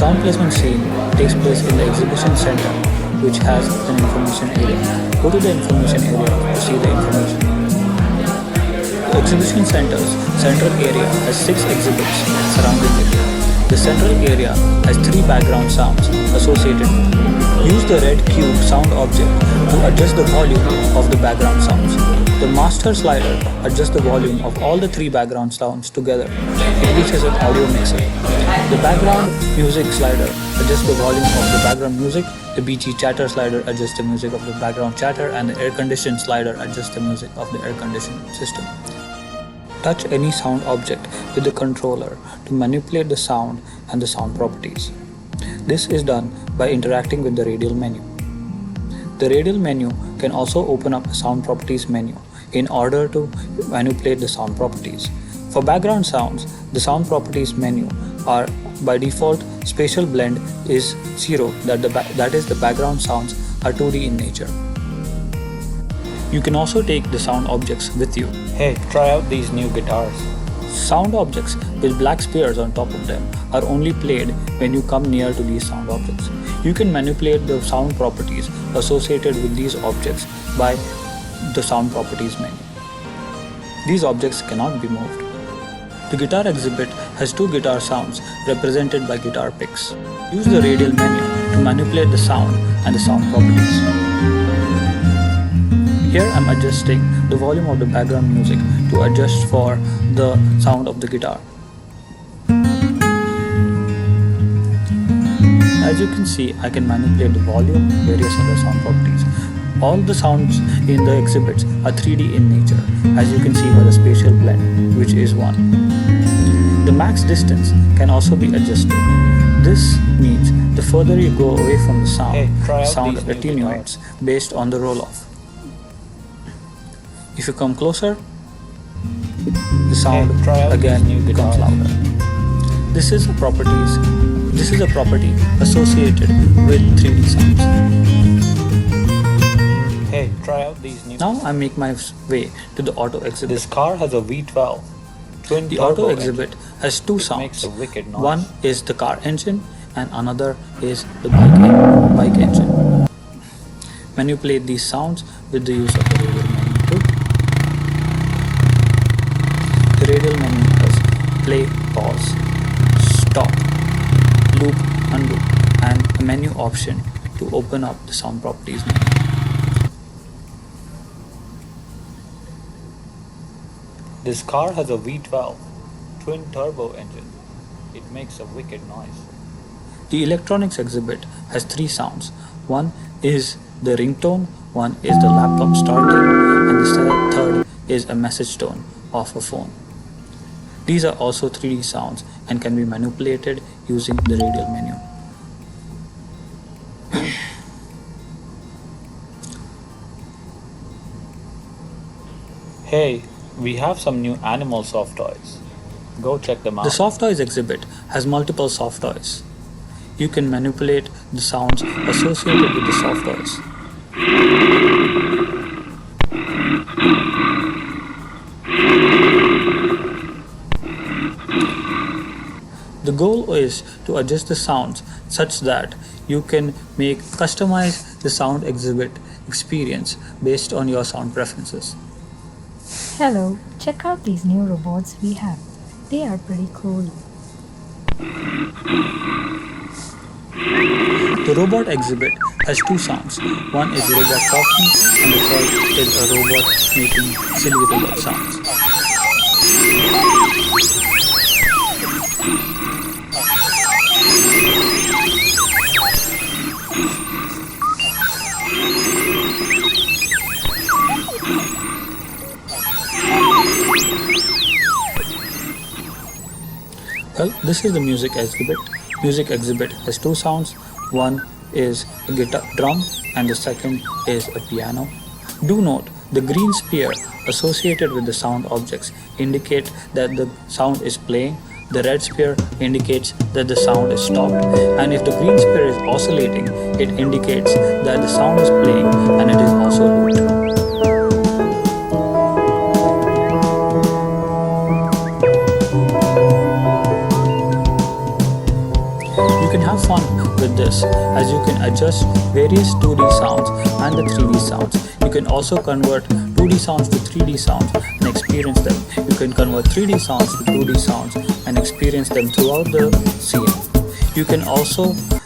sound placement scene takes place in the exhibition center, which has an information area. Go to the information area to see the information. The exhibition center's central area has 6 exhibits surrounding it. The central area has 3 background sounds associated with it. Use the red cube sound object to adjust the volume of the background sounds. The master slider adjusts the volume of all the 3 background sounds together. It reaches an audio mixer. The background music slider adjusts the volume of the background music. The BG chatter slider adjusts the music of the background chatter, and the air condition slider adjusts the music of the air conditioning system. Touch any sound object with the controller to manipulate the sound and the sound properties. This is done by interacting with the radial menu. The radial menu can also open up a sound properties menu in order to manipulate the sound properties. For background sounds, the sound properties menu are by default spatial blend is 0, that is the background sounds are 2D in nature. You can also take the sound objects with you. Hey, try out these new guitars. Sound objects with black spears on top of them are only played when you come near to these sound objects. You can manipulate the sound properties associated with these objects by the sound properties menu. These objects cannot be moved. The guitar exhibit has 2 guitar sounds represented by guitar picks. Use the radial menu to manipulate the sound and the sound properties. Here I am adjusting the volume of the background music to adjust for the sound of the guitar. As you can see, I can manipulate the volume, various other sound properties. All the sounds in the exhibits are 3D in nature, as you can see by the spatial blend, which is 1. The max distance can also be adjusted. This means the further you go away from the sound attenuates based on the roll-off. If you come closer, the sound again becomes louder. This is a property associated with 3D sounds. Hey, try out these new. Now I make my way to the auto exhibit. This car has a V12 twin. The auto exhibit has 2 sounds. One is the car engine and another is the bike engine. Manipulate these sounds with the use of the radial menu too. The radial menu has play, pause, stop, loop, undo, and a menu option to open up the sound properties menu. This car has a V12 twin turbo engine. It makes a wicked noise. The electronics exhibit has 3 sounds. One is the ringtone, one is the laptop starting, and the third is a message tone of a phone. These are also 3D sounds and can be manipulated using the radial menu. Hey, we have some new animal soft toys. Go check them out. The soft toys exhibit has multiple soft toys. You can manipulate the sounds associated with the soft toys. The goal is to adjust the sounds such that you can customize the sound exhibit experience based on your sound preferences. Hello, check out these new robots we have. They are pretty cool. The robot exhibit has 2 sounds. One is a robot talking and the third is a robot making silly robot sounds. Well, this is the music exhibit. Music exhibit has 2 sounds. One is a guitar drum and the second is a piano. Do note, the green spear associated with the sound objects indicate that the sound is playing. The red spear indicates that the sound is stopped, and if the green spear is oscillating, it indicates that the sound is playing and it is also looped. You can have fun with this as you can adjust various 2D sounds and the 3D sounds. You can also convert 2D sounds to 3D sounds and experience them. You can convert 3D sounds to 2D sounds and experience them throughout the scene. You can also